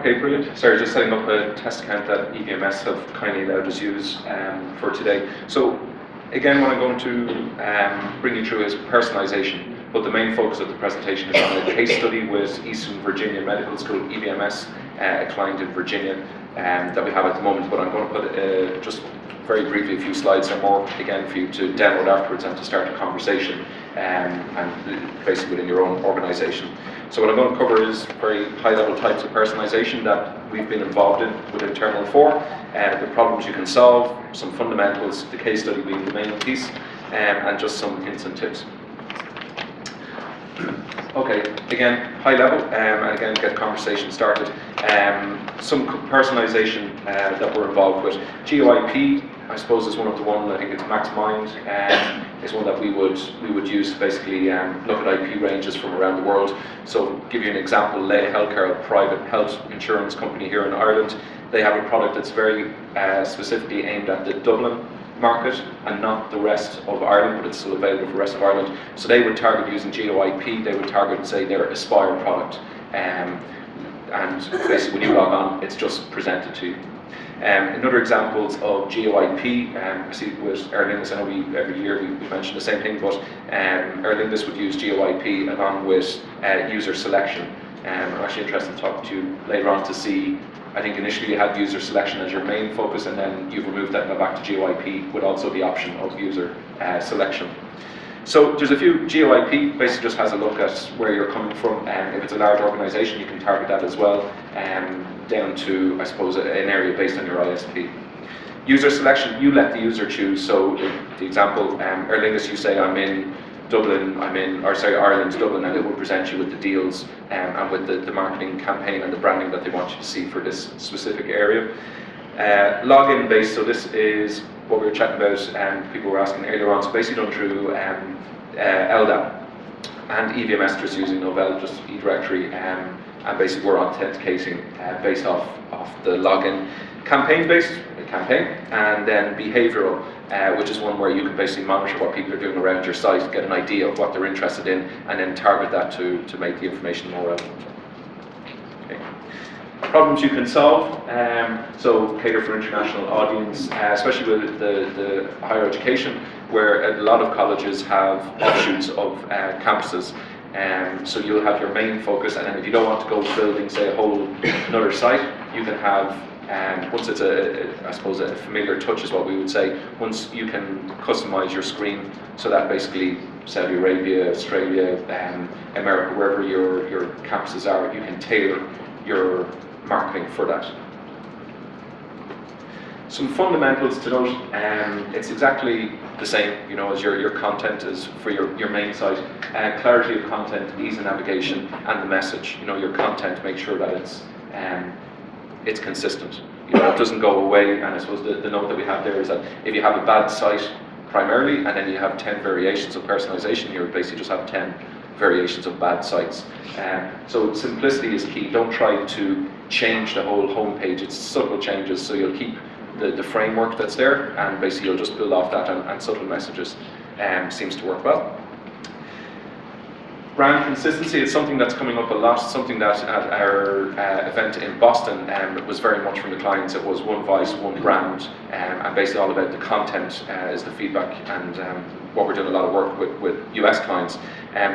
Okay, brilliant. Sorry, just setting up a test account that EVMS have kindly allowed us use for today. So again, what I'm going to bring you through is personalization, but the main focus of the presentation is on a case study with Eastern Virginia Medical School, EVMS, a client in Virginia that we have at the moment, but I'm going to put just very briefly a few slides or more, again, for you to download afterwards and to start a conversation and basically within your own organization. So what I'm going to cover is very high-level types of personalization that we've been involved in within Terminalfour, the problems you can solve, some fundamentals, the case study being the main piece, and just some hints and tips. Okay, again, high level, and again, get the conversation started. Some personalization that we're involved with. GeoIP, I suppose, is one of the ones. I think it's MaxMind, is one that we would use to basically look at IP ranges from around the world. So, give you an example, Lea Healthcare, a private health insurance company here in Ireland, they have a product that's very specifically aimed at the Dublin market and not the rest of Ireland, but it's still available for the rest of Ireland. So they would target using GeoIP, they would target, say, their Aspire product. And basically when you log on, it's just presented to you. Another examples of GeoIP, I see with Aer Lingus, I know every year we mention the same thing, but Aer Lingus would use GeoIP along with user selection. I'm actually interested to talk to you later on to see, I think initially you had user selection as your main focus, and then you've removed that and go back to GeoIP with also the option of user selection. So there's a few. GeoIP basically just has a look at where you're coming from, and if it's a large organization, you can target that as well, down to, I suppose, an area based on your ISP. User selection, you let the user choose. So the example, Aer Lingus, you say I'm in Dublin, Ireland, Dublin, and it will present you with the deals and with the marketing campaign and the branding that they want you to see for this specific area. Login based, so this is what we were chatting about, and people were asking earlier on, so basically done through LDAP and EVMS just using Novell, just eDirectory, and basically we're authenticating based off the login. Campaign based, campaign, and then behavioral, which is one where you can basically monitor what people are doing around your site, get an idea of what they're interested in, and then target that to make the information more relevant. Okay. Problems you can solve, so cater for international audience, especially with the higher education, where a lot of colleges have offshoots of campuses. So you'll have your main focus, and then if you don't want to go building, say, a whole another site, you can have, once it's I suppose a familiar touch is what we would say, once you can customize your screen so that basically Saudi Arabia, Australia, America, wherever your campuses are, you can tailor your marketing for that. Some fundamentals to note, it's exactly the same, you know, as your content is for your main site. Clarity of content, ease of navigation, and the message. You know, your content, make sure that it's consistent. You know, it doesn't go away. And I suppose the note that we have there is that if you have a bad site primarily, and then you have 10 variations of personalization, you basically just have 10 variations of bad sites. So simplicity is key. Don't try to change the whole homepage. It's subtle changes, so you'll keep the framework that's there, and basically you'll just build off that, and subtle messages seems to work well. Brand consistency is something that's coming up a lot, something that at our event in Boston was very much from the clients. It was one voice, one brand, and basically all about the content is the feedback, and what we're doing a lot of work with US clients.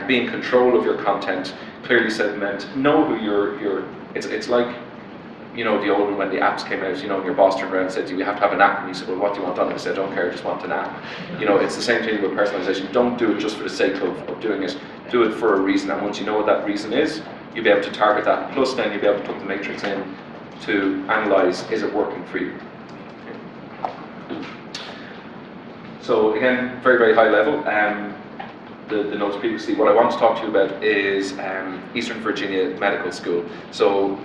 Be in control of your content, clearly segment, know who it's like, you know, the old one when the apps came out, you know, and your boss turned around and said, "You have to have an app," and you said, "Well, what do you want on it?" I said, "I don't care, I just want an app." You know, it's the same thing with personalization. Don't do it just for the sake of doing it. Do it for a reason, and once you know what that reason is, you'll be able to target that. Plus, then you'll be able to put the matrix in to analyze, is it working for you? Okay. So again, very, very high level. The notes previously, what I want to talk to you about is Eastern Virginia Medical School. So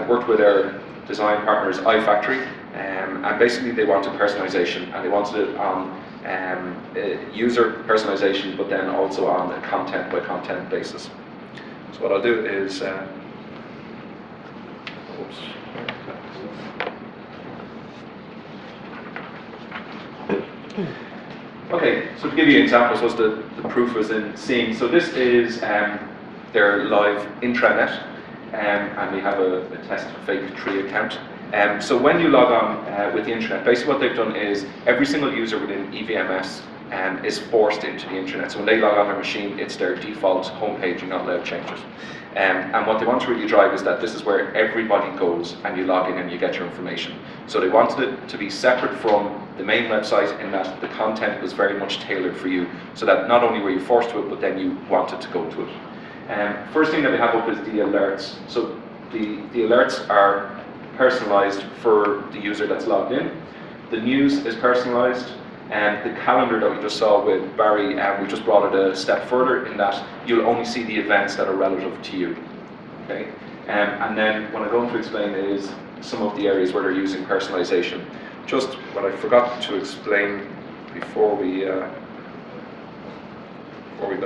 worked with our design partners iFactory, and basically they wanted personalization, and they wanted it on user personalization, but then also on a content by content basis. So what I'll do is, okay, so to give you an example, I suppose the proof was in seeing. So this is their live intranet. and we have a test fake tree account. So when you log on with the Intranet, basically what they've done is every single user within EVMS is forced into the Intranet. So when they log on their machine, it's their default homepage, you're not allowed to change it. And what they want to really drive is that this is where everybody goes and you log in and you get your information. So they wanted it to be separate from the main website in that the content was very much tailored for you, so that not only were you forced to it, but then you wanted to go to it. First thing that we have up is the alerts. So the alerts are personalized for the user that's logged in. The news is personalized. And the calendar that we just saw with Barry, we just brought it a step further in that you'll only see the events that are relative to you. Okay? And then what I'm going to explain is some of the areas where they're using personalization. Just what I forgot to explain before we got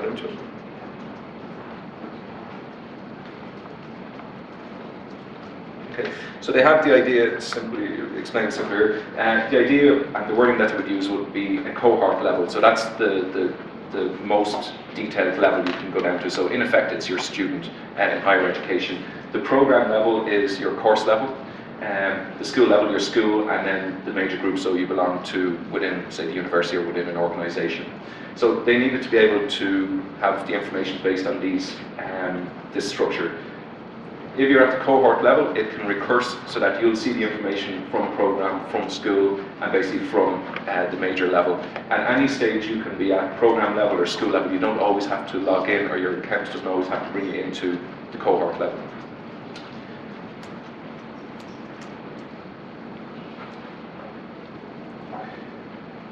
into it. Okay. So they have the idea, simply explained simply here, the idea and the wording that they would use would be a cohort level. So that's the most detailed level you can go down to. So in effect, it's your student in higher education. The program level is your course level. The school level, your school, and then the major group, so you belong to within, say, the university or within an organization. So they needed to be able to have the information based on these, this structure. If you're at the cohort level, it can recurse so that you'll see the information from program, from school, and basically from the major level. At any stage you can be at program level or school level. You don't always have to log in, or your account doesn't always have to bring you into the cohort level.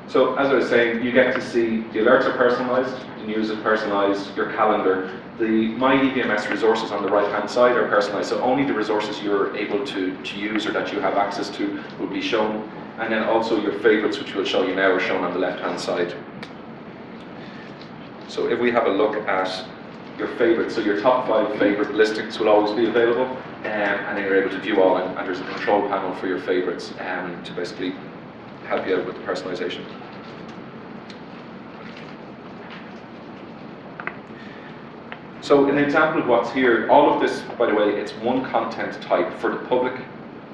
So as I was saying, you get to see the alerts are personalized, the news is personalized, your calendar. The My EVMS resources on the right-hand side are personalized, so only the resources you're able to use or that you have access to will be shown. And then also your favorites, which we'll show you now, are shown on the left-hand side. So if we have a look at your favorites, so your top 5 favorite listings will always be available, and then you're able to view all, and there's a control panel for your favorites to basically help you out with the personalization. So an example of what's here, all of this, by the way, it's one content type for the public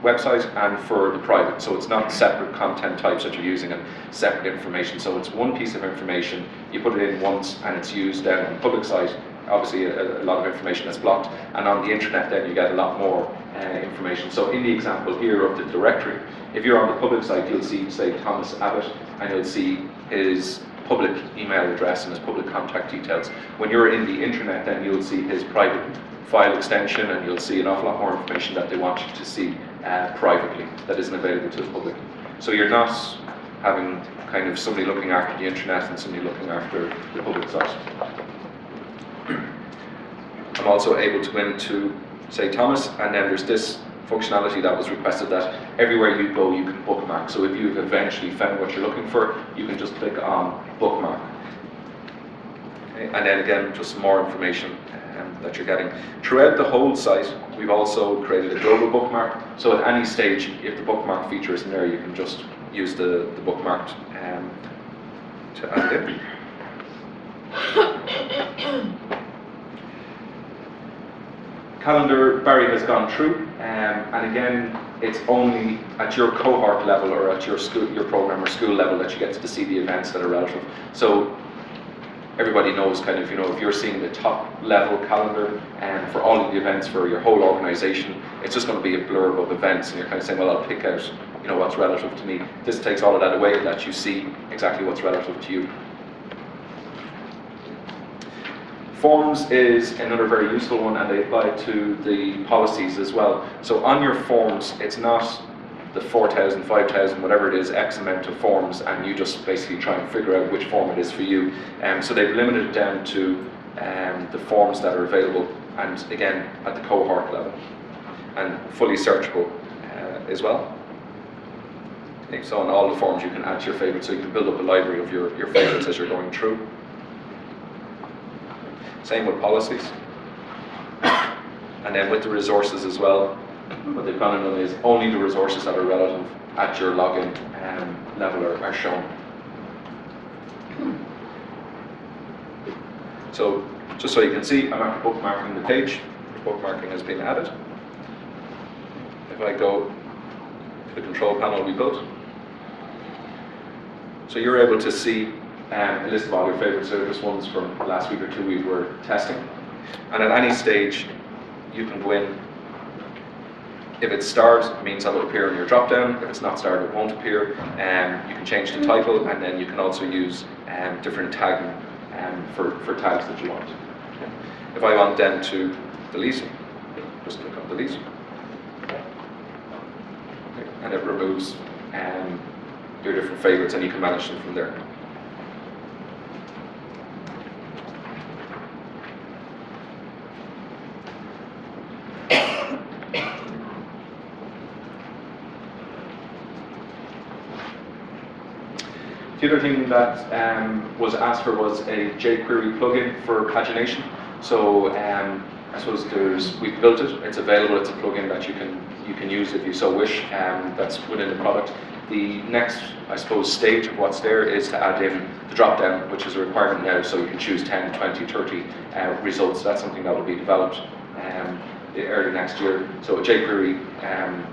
website and for the private. So it's not separate content types that you're using and separate information. So it's one piece of information, you put it in once and it's used then on the public site. Obviously a lot of information that's blocked, and on the Intranet then you get a lot more information. So in the example here of the directory, if you're on the public site, you'll see, say, Thomas Abbott, and you'll see his public email address and his public contact details. When you're in the Intranet, then you'll see his private file extension, and you'll see an awful lot more information that they want you to see privately that isn't available to the public. So you're not having kind of somebody looking after the Intranet and somebody looking after the public site. I'm also able to go into, say, Thomas, and then there's this functionality that was requested that everywhere you go you can bookmark. So if you've eventually found what you're looking for, you can just click on bookmark. Okay. And then again, just some more information that you're getting. Throughout the whole site, we've also created a global bookmark. So at any stage, if the bookmark feature isn't there, you can just use the bookmark to add it in. Calendar, Barry has gone through, and again, it's only at your cohort level or at your school, your program or school level that you get to see the events that are relative. So everybody knows kind of, you know, if you're seeing the top level calendar for all of the events for your whole organization, it's just going to be a blurb of events, and you're kind of saying, well, I'll pick out, you know, what's relative to me. This takes all of that away and lets you see exactly what's relative to you. Forms is another very useful one, and they apply to the policies as well. So on your forms, it's not the 4,000, 5,000, whatever it is, X amount of forms, and you just basically try and figure out which form it is for you. So they've limited it down to the forms that are available, and again, at the cohort level, and fully searchable as well. Okay, so on all the forms you can add to your favorites, so you can build up a library of your favorites as you're going through. Same with policies. And then with the resources as well, what they've gone on is only the resources that are relative at your login level are shown. So just so you can see, I'm after bookmarking the page. bookmarking has been added. If I go to the control panel we built, so you're able to see a list of all your favorite service ones from the last week or 2 we were testing. And at any stage, you can go in. If it's starred, it means that will appear in your drop-down. If it's not starred, it won't appear. You can change the title, and then you can also use different tagging for tags that you want. If I want then to delete, just click on delete. And it removes your different favorites, and you can manage them from there. The other thing that was asked for was a jQuery plugin for pagination. So I suppose we've built it. It's available. It's a plugin that you can use if you so wish. That's within the product. The next, I suppose, stage of what's there is to add in the drop-down, which is a requirement now. So you can choose 10, 20, 30 results. That's something that will be developed early next year. So a jQuery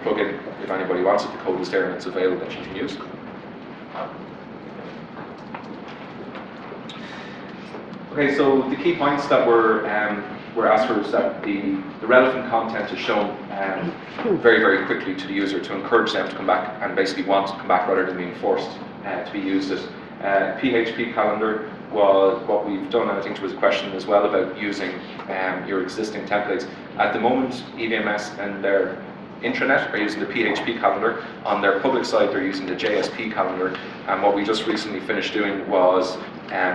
plugin, if anybody wants it, the code is there and it's available that you can use. Okay, so the key points that were asked for is that the relevant content is shown very, very quickly to the user to encourage them to come back and basically want to come back rather than being forced to be used. PHP Calendar was what we've done, and I think there was a question as well about using your existing templates. At the moment, EVMS and their Intranet are using the PHP Calendar. On their public side, they're using the JSP Calendar. And what we just recently finished doing was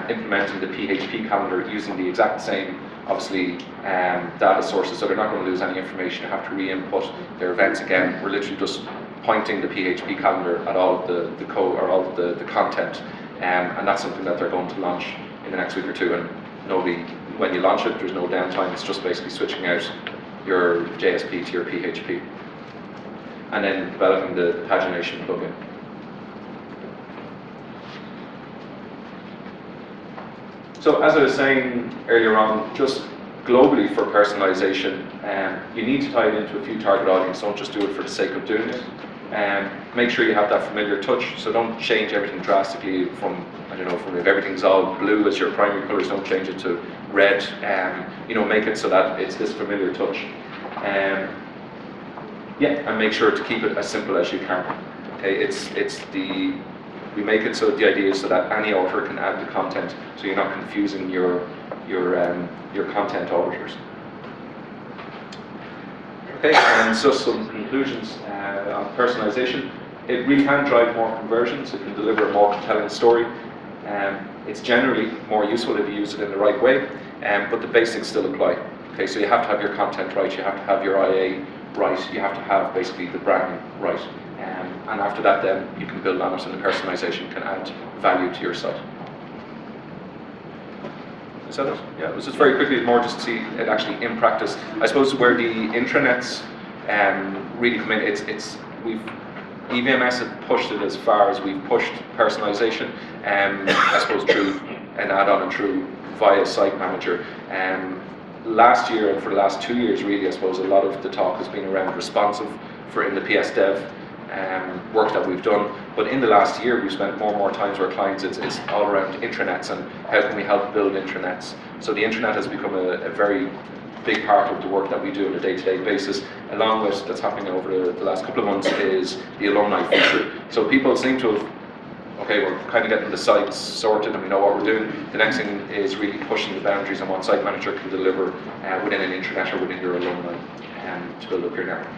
implementing the PHP Calendar using the exact same, obviously, data sources. So they're not going to lose any information. You have to re-input their events again. We're literally just pointing the PHP Calendar at all of the code or all of the content. And that's something that they're going to launch in the next week or two. And when you launch it, there's no downtime. It's just basically switching out your JSP to your PHP. And then developing the pagination plugin. So as I was saying earlier on, just globally for personalization, you need to tie it into a few target audiences. Don't just do it for the sake of doing it. Make sure you have that familiar touch, so don't change everything drastically from if everything's all blue as your primary colors, don't change it to red. Make it so that it's this familiar touch. And make sure to keep it as simple as you can. Okay, we make it so the idea is so that any author can add the content, so you're not confusing your content auditors. Okay, and so some conclusions on personalization. It really can drive more conversions. It can deliver a more compelling story. It's generally more useful if you use it in the right way, but the basics still apply. Okay, so you have to have your content right. You have to have your IA right, you have to have basically the branding right. And after that then you can build on it, and the personalization can add value to your site. Is that it? Yeah, it was just very quickly more just to see it actually in practice. I suppose where the intranets really come in, EVMS have pushed it as far as we've pushed personalization, I suppose through an add-on and through via Site Manager. Last year and for the last 2 years really, I suppose a lot of the talk has been around responsive in the PS Dev work that we've done, but in the last year we've spent more and more times with our clients, it's all around intranets and how can we help build intranets. So the intranet has become a very big part of the work that we do on a day-to-day basis. Along with that's happening over the last couple of months is the alumni feature. So people seem to have, okay, we're kind of getting the sites sorted and we know what we're doing. The next thing is really pushing the boundaries on what Site Manager can deliver within an intranet or within your alumni to build up your network.